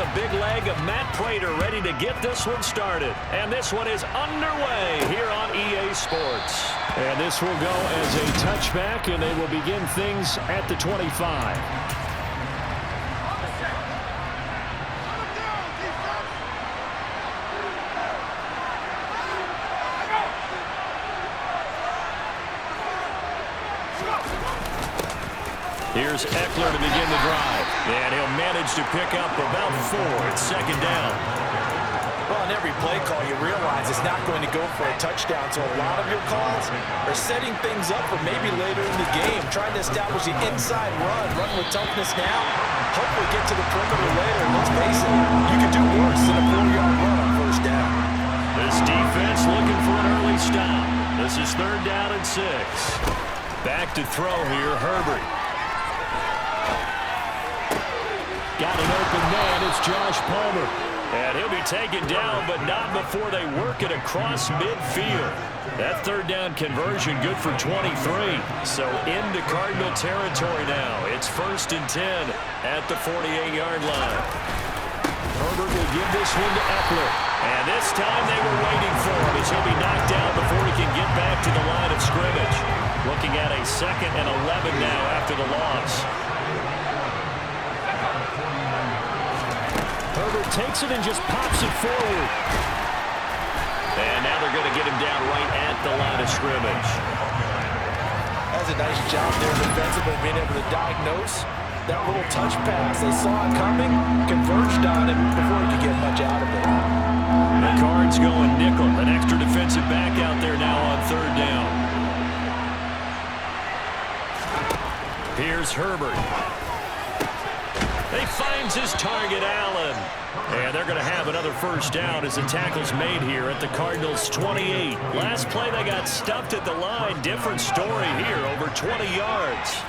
the big leg of Matt Prater ready to get this one started. And this one is underway here on EA Sports. And this will go as a touchback, and they will begin things at the 25. Here's Eckler to begin the drive. And he'll manage to pick up about 4. It's second down. Well, on every play call, you realize it's not going to go for a touchdown. So a lot of your calls are setting things up for maybe later in the game, trying to establish the inside run with toughness now. Hopefully get to the perimeter later. And let's face it, you could do worse than a 4-yard run on first down. This defense looking for an early stop. This is third down and 6. Back to throw here, Herbert. Got an open man. It's Josh Palmer. And he'll be taken down, but not before they work it across midfield. That third down conversion good for 23. So into Cardinal territory now. It's first and 10 at the 48-yard line. Herbert will give this one to Eckler. And this time they were waiting for him as he'll be knocked down before he can get back to the line of scrimmage. Looking at a 2nd and 11 now after the loss. Herbert takes it and just pops it forward. And now they're going to get him down right at the line of scrimmage. That's a nice job there defensively, being able to diagnose that little touch pass. They saw it coming, converged on him before he could get much out of it. The Cards going nickel. An extra defensive back out there now on third down. Here's Herbert. He finds his target, Allen. And they're going to have another first down as the tackle's made here at the Cardinals' 28. Last play they got stuffed at the line. Different story here, over 20 yards.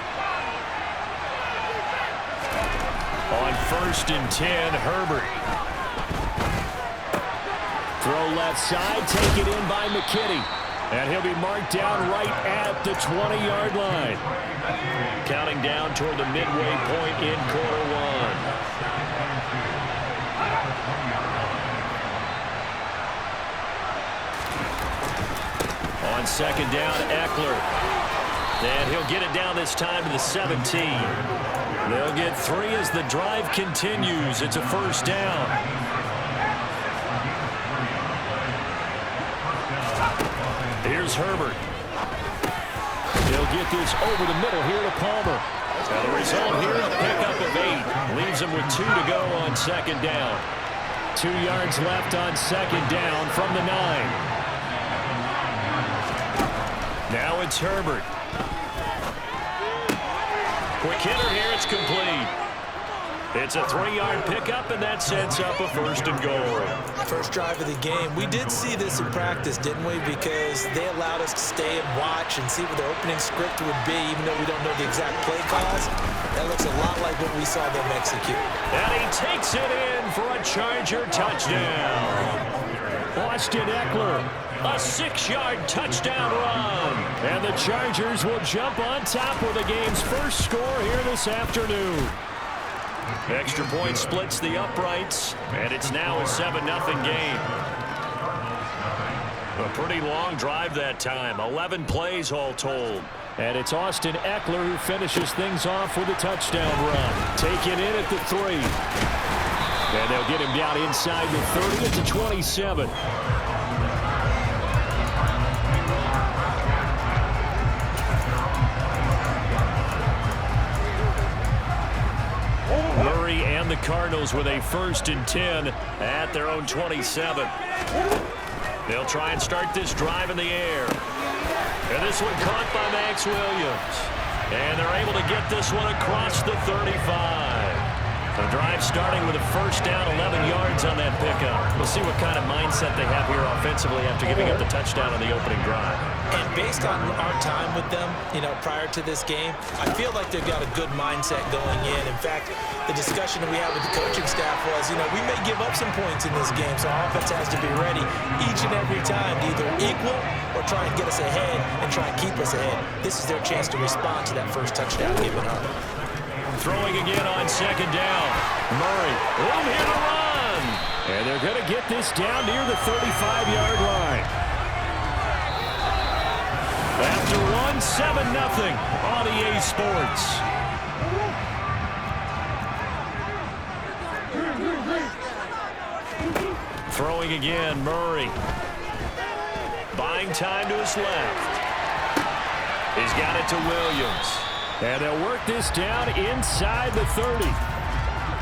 On first and 10, Herbert. Throw left side, take it in by McKinney. And he'll be marked down right at the 20-yard line. Counting down toward the midway point in quarter one. On second down, Eckler. And he'll get it down this time to the 17. They'll get 3 as the drive continues. It's a first down. Here's Herbert. He'll get this over the middle here to Palmer. And the result here, a pickup of 8. Leaves him with 2 to go on second down. 2 yards left on second down from the 9. Now it's Herbert. Quick hitter here, it's complete. It's a 3-yard pickup, and that sets up a first and goal. First drive of the game. We did see this in practice, didn't we? Because they allowed us to stay and watch and see what the opening script would be, even though we don't know the exact play calls. That looks a lot like what we saw them execute. And he takes it in for a Charger touchdown. Austin Eckler, a 6-yard touchdown run. And the Chargers will jump on top with the game's first score here this afternoon. Extra point splits the uprights, and it's now a 7-0 game. A pretty long drive that time, 11 plays all told. And it's Austin Eckler who finishes things off with a touchdown run. Taken in at the 3. And they'll get him down inside the 30 at the 27. Murray and the Cardinals with a first and 10 at their own 27. They'll try and start this drive in the air. And this one caught by Max Williams. And they're able to get this one across the 35. The drive starting with a first down, 11 yards on that pickup. We'll see what kind of mindset they have here offensively after giving up the touchdown on the opening drive. And based on our time with them, prior to this game, I feel like they've got a good mindset going in. In fact, the discussion that we had with the coaching staff was, we may give up some points in this game, so our offense has to be ready each and every time to either equal or try and get us ahead and try and keep us ahead. This is their chance to respond to that first touchdown given up. Throwing again on second down. Murray, room here to run. And they're going to get this down near the 35-yard line. After one, 7-0 on EA Sports. Throwing again, Murray. Buying time to his left. He's got it to Williams. And they'll work this down inside the 30.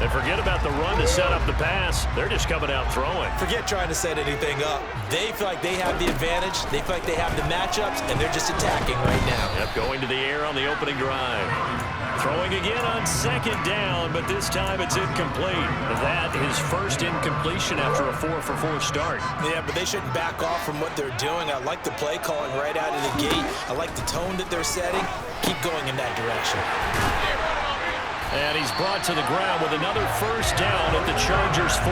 And forget about the run to set up the pass. They're just coming out throwing. Forget trying to set anything up. They feel like they have the advantage. They feel like they have the matchups, and they're just attacking right now. Yep, going to the air on the opening drive. Throwing again on second down, but this time it's incomplete. That is first incompletion after a 4-for-4 start. Yeah, but they shouldn't back off from what they're doing. I like the play calling right out of the gate. I like the tone that they're setting. Keep going in that direction. And he's brought to the ground with another first down at the Chargers' 14.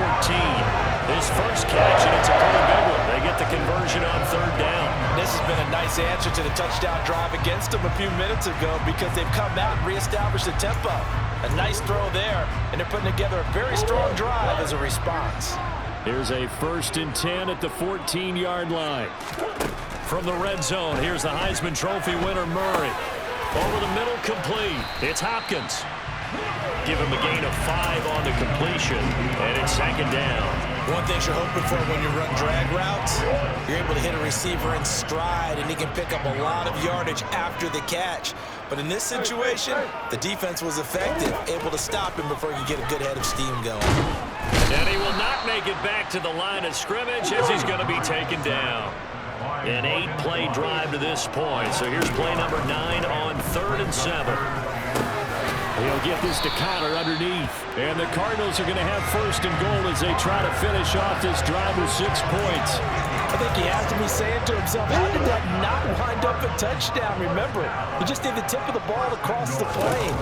His first catch, and it's a pretty big one. They get the conversion on third down. This has been a nice answer to the touchdown drive against them a few minutes ago because they've come out and reestablished the tempo. A nice throw there, and they're putting together a very strong drive as a response. Here's a 1st and 10 at the 14-yard line. From the red zone, here's the Heisman Trophy winner, Murray. Over the middle, complete. It's Hopkins. Give him a gain of 5 on the completion, and it's second down. One thing you're hoping for when you run drag routes, you're able to hit a receiver in stride, and he can pick up a lot of yardage after the catch. But in this situation, the defense was effective, able to stop him before he could get a good head of steam going. And he will not make it back to the line of scrimmage as he's going to be taken down. An 8-play drive to this point. So here's play number 9 on 3rd and 7. He'll get this to Connor underneath. And the Cardinals are going to have 1st and goal as they try to finish off this drive with 6 points. I think he has to be saying to himself, how did that not wind up a touchdown? Remember, he just did the tip of the ball across the plane.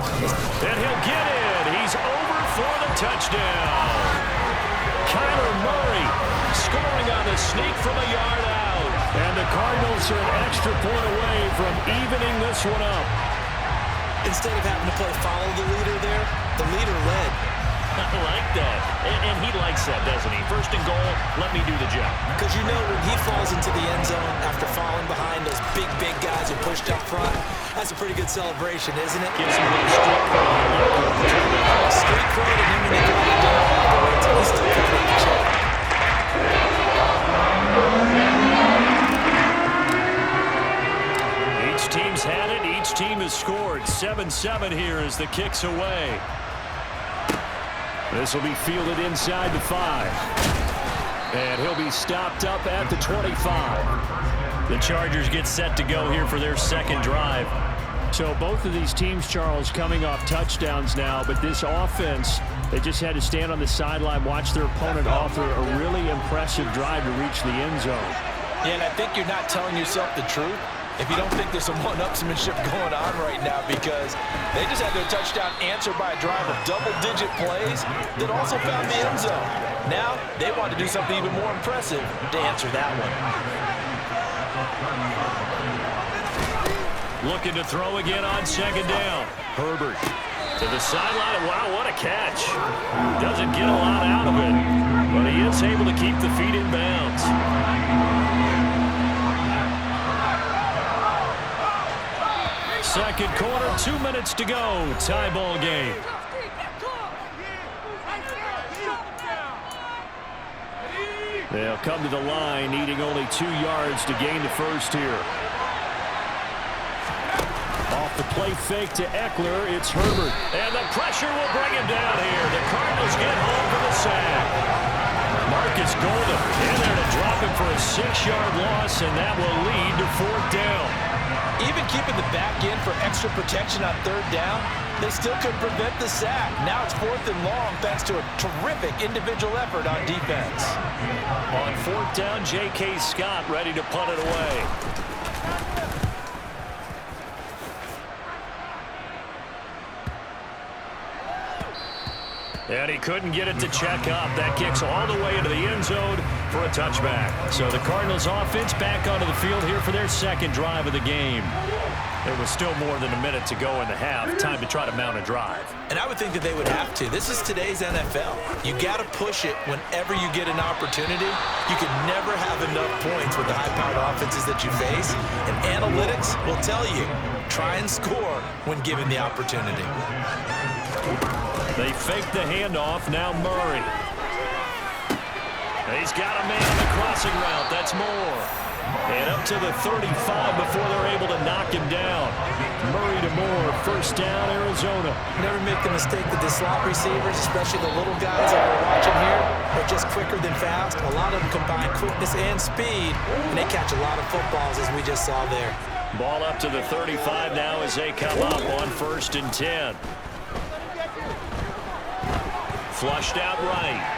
And he'll get it. He's over for the touchdown. Kyler Murray scoring on the sneak from a yard out. And the Cardinals are an extra point away from evening this one up. Instead of having to play follow the leader there, the leader led. I like that. And he likes that, doesn't he? 1st and goal, let me do the job. Because you know when he falls into the end zone after falling behind those big guys who pushed up front, that's a pretty good celebration, isn't it? Gives him a little street cred. Street cred, and then when they got it down afterwards, he still got it in check. Each team's had it. Each team has scored. 7-7 here as the kick's away. This will be fielded inside the 5. And he'll be stopped up at the 25. The Chargers get set to go here for their second drive. So both of these teams, Charles, coming off touchdowns now, but this offense, they just had to stand on the sideline, watch their opponent offer a really impressive drive to reach the end zone. Yeah, and I think you're not telling yourself the truth if you don't think there's some one-upsmanship going on right now, because they just had their touchdown answered by a drive of double-digit plays that also found the end zone. Now, they want to do something even more impressive to answer that one. Looking to throw again on second down. Herbert to the sideline. Wow, what a catch. Doesn't get a lot out of it, but he is able to keep the feet in bounds. Second quarter, 2 minutes to go. Tie ball game. They'll come to the line, needing only 2 yards to gain the first here. Off the play fake to Eckler, it's Herbert. And the pressure will bring him down here. The Cardinals get home for the sack. Marcus Golden in there to drop him for a 6-yard loss, and that will lead to 4th down. Even keeping the back end for extra protection on 3rd down, they still couldn't prevent the sack. Now it's 4th and long thanks to a terrific individual effort on defense. On 4th down, J.K. Scott ready to punt it away. And he couldn't get it to check up. That kicks all the way into the end zone for a touchback. So the Cardinals offense back onto the field here for their second drive of the game. There was still more than a minute to go in the half. Time to try to mount a drive. And I would think that they would have to. This is today's NFL. You got to push it whenever you get an opportunity. You can never have enough points with the high-powered offenses that you face. And analytics will tell you, try and score when given the opportunity. They fake the handoff. Now Murray. He's got a man on the crossing route. That's Moore. And up to the 35 before they're able to knock him down. Murray to Moore. First down, Arizona. Never make the mistake that the slot receivers, especially the little guys that we're watching here, are just quicker than fast. A lot of them combine quickness and speed, and they catch a lot of footballs, as we just saw there. Ball up to the 35 now as they come up on 1st and 10. Flushed out right.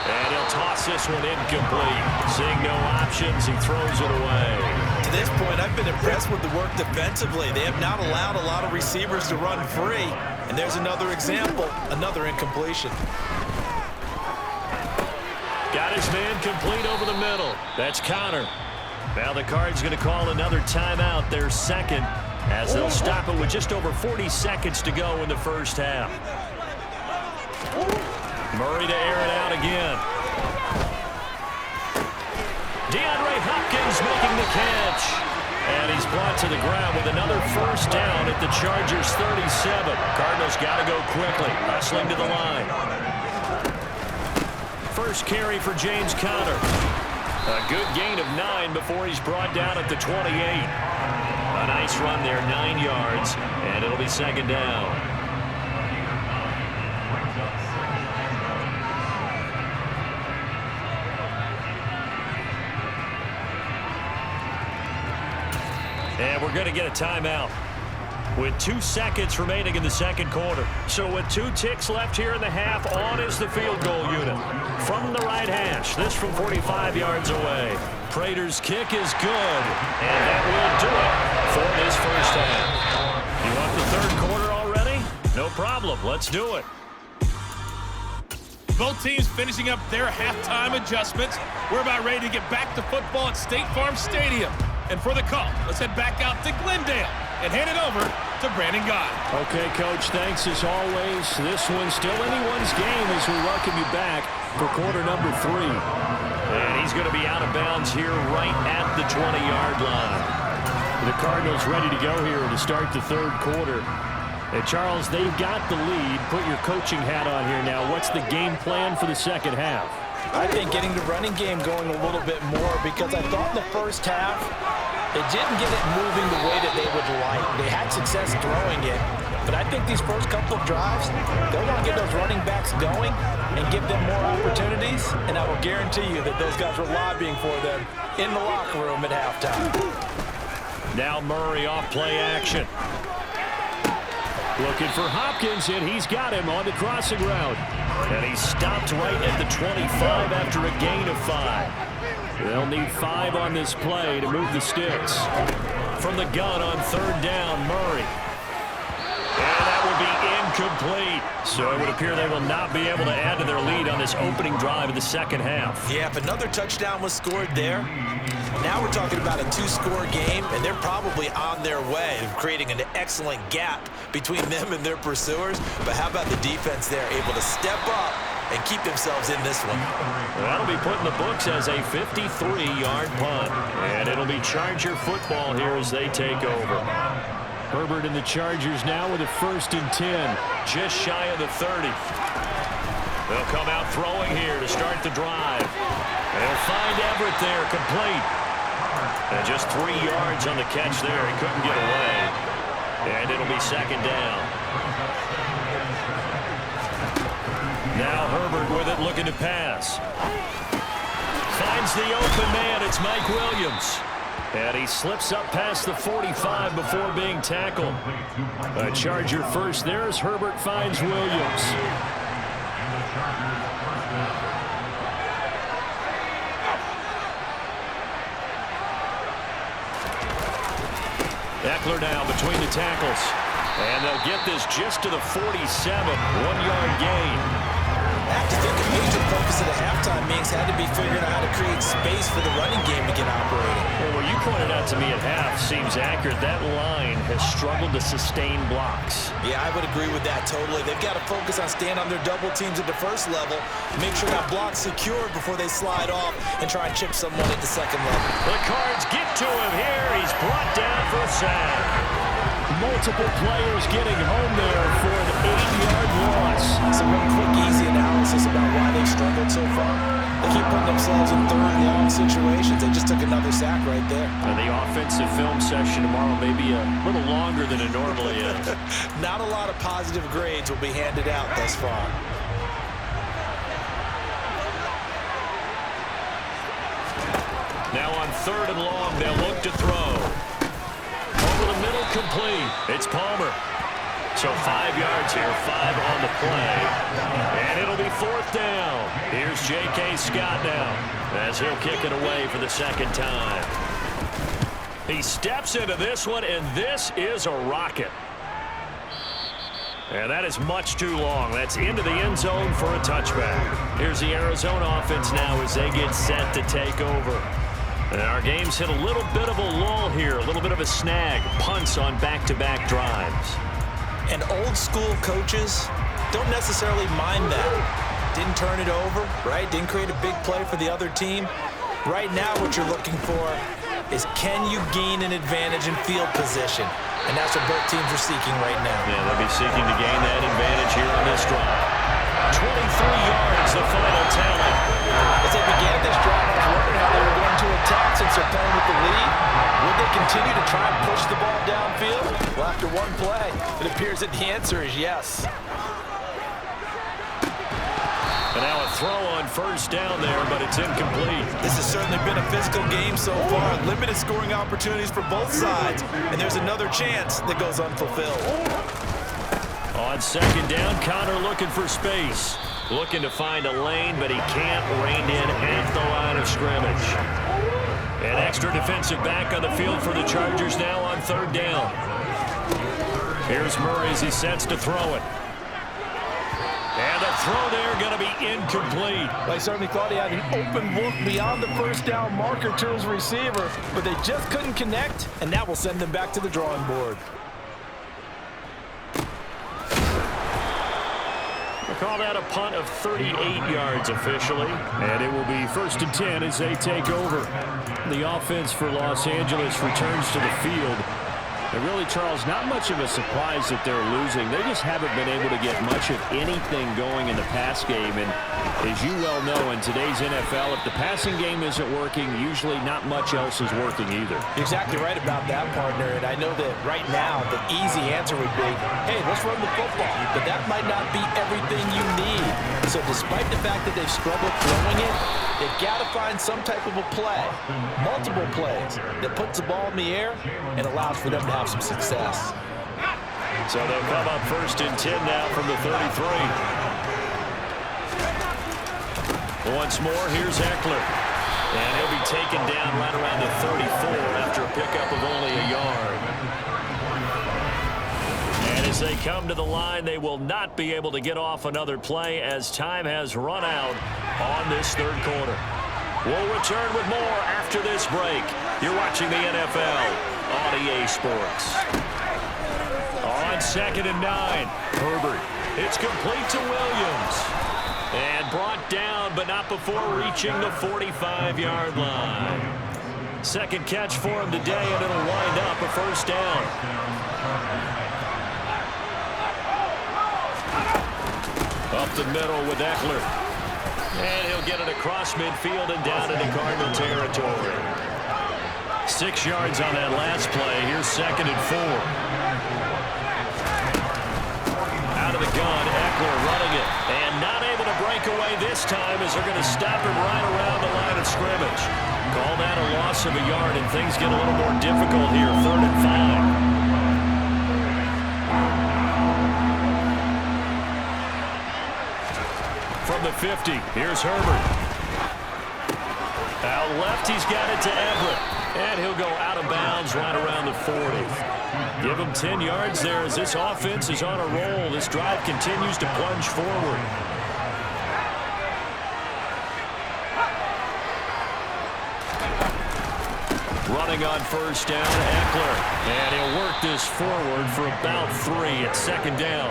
And he'll toss this one incomplete. Seeing no options, he throws it away. To this point, I've been impressed with the work defensively. They have not allowed a lot of receivers to run free. And there's another example, another incompletion. Got his man complete over the middle. That's Connor. Now the Cards going to call another timeout, their second, as they'll stop it with just over 40 seconds to go in the first half. Murray to air it out again. DeAndre Hopkins making the catch. And he's brought to the ground with another first down at the Chargers' 37. Cardinals got to go quickly, hustling to the line. First carry for James Conner. A good gain of 9 before he's brought down at the 28. A nice run there, 9 yards, and it'll be second down. And we're going to get a timeout with 2 seconds remaining in the second quarter. So with 2 ticks left here in the half, on is the field goal unit. From the right hash, this from 45 yards away. Prater's kick is good, and that will do it for this first half. You want the third quarter already? No problem. Let's do it. Both teams finishing up their halftime adjustments. We're about ready to get back to football at State Farm Stadium. And for the call, let's head back out to Glendale and hand it over to Brandon Gott. Okay, Coach, thanks as always. This one's still anyone's game as we welcome you back for quarter number 3. And he's going to be out of bounds here right at the 20-yard line. The Cardinals ready to go here to start the third quarter. And Charles, they've got the lead. Put your coaching hat on here now. What's the game plan for the second half? I think getting the running game going a little bit more, because I thought in the first half they didn't get it moving the way that they would like. They had success throwing it, but I think these first couple of drives, they'll want to get those running backs going and give them more opportunities, and I will guarantee you that those guys were lobbying for them in the locker room at halftime. Now Murray off play action. Looking for Hopkins, and he's got him on the crossing route. And he stopped right at the 25 after a gain of 5. They'll need 5 on this play to move the sticks. From the gun on third down, Murray. And that will be incomplete. So it would appear they will not be able to add to their lead on this opening drive of the second half. Yeah, if another touchdown was scored there, now we're talking about a 2-score game, and they're probably on their way of creating an excellent gap between them and their pursuers. But how about the defense there, able to step up and keep themselves in this one? That'll be put in the books as a 53-yard punt. And it'll be Charger football here as they take over. Herbert and the Chargers now with a 1st and 10, just shy of the 30. They'll come out throwing here to start the drive. They'll find Everett there, complete. And just 3 yards on the catch there. He couldn't get away. And it'll be second down. Now Herbert with it, looking to pass. Finds the open man. It's Mike Williams. And he slips up past the 45 before being tackled. A Charger first. There's Herbert, finds Williams. Eckler now between the tackles. And they'll get this just to the 47. 1-yard gain. fact, I think a major focus of the halftime meetings had to be figuring out how to create space for the running game to get operating. Well, what you pointed out to me at half seems accurate. That line has struggled to sustain blocks. Yeah, I would agree with that totally. They've got to focus on staying on their double teams at the first level, make sure that block's secured before they slide off and try and chip someone at the second level. The Cards get to him here. He's brought down for a sack. Multiple players getting home there for an 8-yard loss. So one quick, easy analysis about why they struggled so far. They keep putting themselves in third and long situations. They just took another sack right there. And the offensive film session tomorrow may be a little longer than it normally is. Not a lot of positive grades will be handed out thus far. Now on 3rd and long, they'll look to throw. Over the middle, complete. It's Palmer. So 5 yards here, 5 on the play. And it'll be 4th down. Here's J.K. Scott now as he'll kick it away for the second time. He steps into this one, and this is a rocket. And that is much too long. That's into the end zone for a touchback. Here's the Arizona offense now as they get set to take over. And our game's hit a little bit of a lull here, a little bit of a snag. Punts on back-to-back drives. And old-school coaches don't necessarily mind that. Didn't turn it over, right? Didn't create a big play for the other team. Right now what you're looking for is can you gain an advantage in field position? And that's what both teams are seeking right now. Yeah, they'll be seeking to gain that advantage here on this drive. 23 yards, the final tally. As they began this drive, I was wondering how they were going to attack since they're playing with the lead. Would they continue to try and push the ball downfield? Well, after one play, it appears that the answer is yes. And now a throw on 1st down there, but it's incomplete. This has certainly been a physical game so far. Limited scoring opportunities for both sides. And there's another chance that goes unfulfilled. On 2nd down, Connor looking for space. Looking to find a lane, but he can't rein in at the line of scrimmage. An extra defensive back on the field for the Chargers now on 3rd down. Here's Murray as he sets to throw it. And the throw there going to be incomplete. I certainly thought he had an open look beyond the 1st down marker to his receiver, but they just couldn't connect, and that will send them back to the drawing board. We'll call that a punt of 38 yards officially. And it will be 1st and 10 as they take over. The offense for Los Angeles returns to the field. And really, Charles, not much of a surprise that they're losing. They just haven't been able to get much of anything going in the pass game. And as you well know, in today's NFL, if the passing game isn't working, usually not much else is working either. You're exactly right about that, partner. And I know that right now the easy answer would be, hey, let's run the football. But that might not be everything you need. So despite the fact that they've struggled throwing it, they've got to find some type of a play, multiple plays, that puts the ball in the air and allows for them to have some success. So they'll come up 1st and 10 now from the 33. Once more, here's Eckler. And he'll be taken down right around the 34 after a pickup of only a yard. And as they come to the line, they will not be able to get off another play as time has run out on this 3rd quarter. We'll return with more after this break. You're watching the NFL on EA Sports. On 2nd and 9, Herbert. It's complete to Williams. And brought down, but not before reaching the 45-yard line. 2nd catch for him today, and it'll wind up a 1st down. Up the middle with Eckler. And he'll get it across midfield and down into Cardinal territory. 6 yards on that last play. Here's 2nd and 4. Out of the gun, Eckler running it. And not able to break away this time as they're going to stop him right around the line of scrimmage. Call that a loss of a yard, and things get a little more difficult here. 3rd and 5. From the 50, here's Herbert. Out left, he's got it to Everett. And he'll go out of bounds right around the 40. Give him 10 yards there as this offense is on a roll. This drive continues to plunge forward. Running on first down, Eckler. And he'll work this forward for about 3 at second down.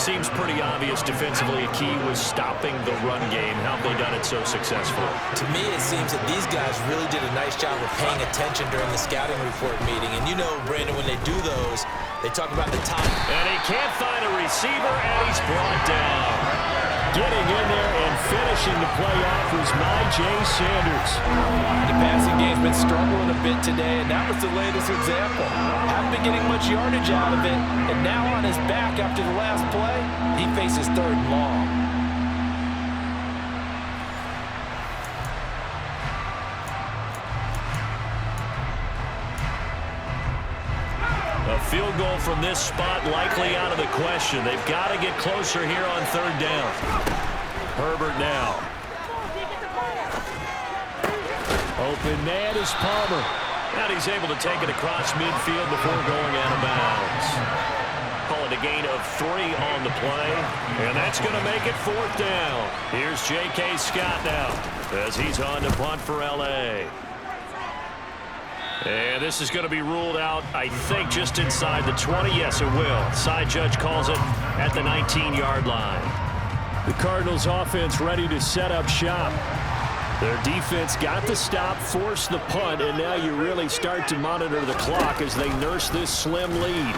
Seems pretty obvious defensively a key was stopping the run game. How have they done it so successfully? To me, it seems that these guys really did a nice job of paying attention during the scouting report meeting. And you know, Brandon, when they do those, they talk about the top. And he can't find a receiver, and he's brought down. Getting in there and finishing the play off was J. Sanders. The passing game's been struggling a bit today, and that was the latest example. Haven't been getting much yardage out of it, and now on his back after the last play, he faces 3rd and long. A field goal from this spot likely out of the question. They've got to get closer here on 3rd down. Herbert now. Open man is Palmer. And he's able to take it across midfield before going out of bounds. Call it a gain of 3 on the play. And that's going to make it 4th down. Here's J.K. Scott now as he's on to punt for L.A. And this is going to be ruled out, I think, just inside the 20. Yes, it will. Side judge calls it at the 19-yard line. The Cardinals offense ready to set up shop. Their defense got the stop, forced the punt, and now you really start to monitor the clock as they nurse this slim lead.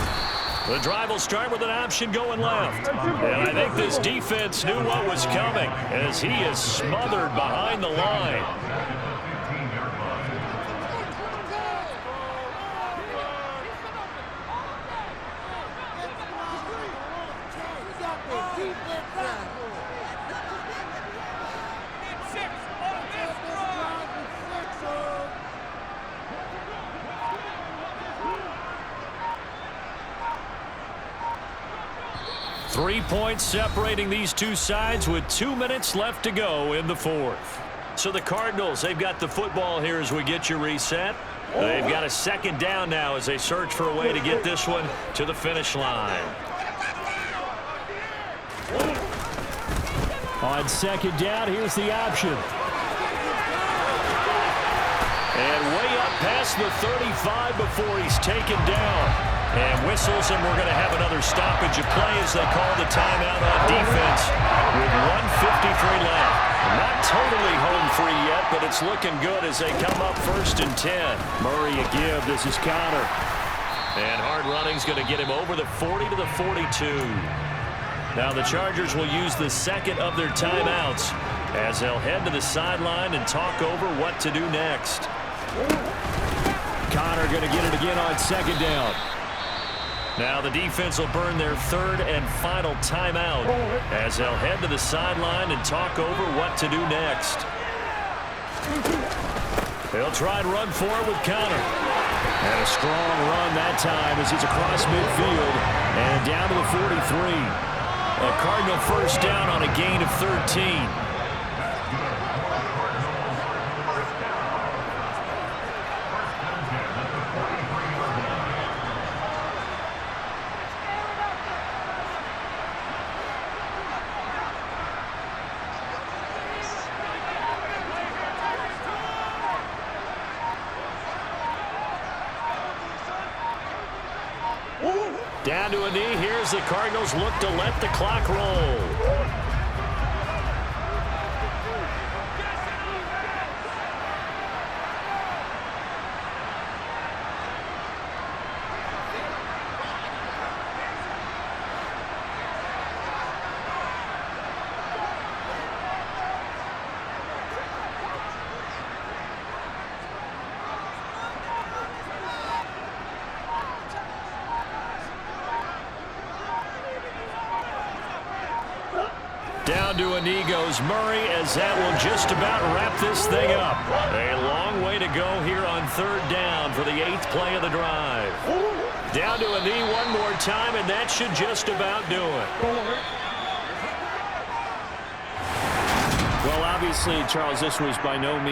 The drive will start with an option going left. And I think this defense knew what was coming as he is smothered behind the line. Three points separating these two sides with 2 minutes left to go in the 4th. So the Cardinals, they've got the football here as we get you reset. They've got a 2nd down now as they search for a way to get this one to the finish line. On 2nd down, here's the option. And way up past the 35 before he's taken down. And whistles, and we're going to have another stoppage of play as they call the timeout on defense with 1:53 left. Not totally home free yet, but it's looking good as they come up 1st and 10. Murray a give. This is Connor. And hard running's going to get him over the 40 to the 42. Now the Chargers will use the 2nd of their timeouts as they'll head to the sideline and talk over what to do next. Connor going to get it again on 2nd down. Now the defense will burn their 3rd and final timeout as they'll head to the sideline and talk over what to do next. They'll try and run for it with Connor. And a strong run that time as he's across midfield and down to the 43. A Cardinal 1st down on a gain of 13. Down to a knee. Here's the Cardinals look to let the clock roll. Down to a knee goes Murray as that will just about wrap this thing up. A long way to go here on 3rd down for the 8th play of the drive. Down to a knee one more time, and that should just about do it. Well, obviously, Charles, this was by no means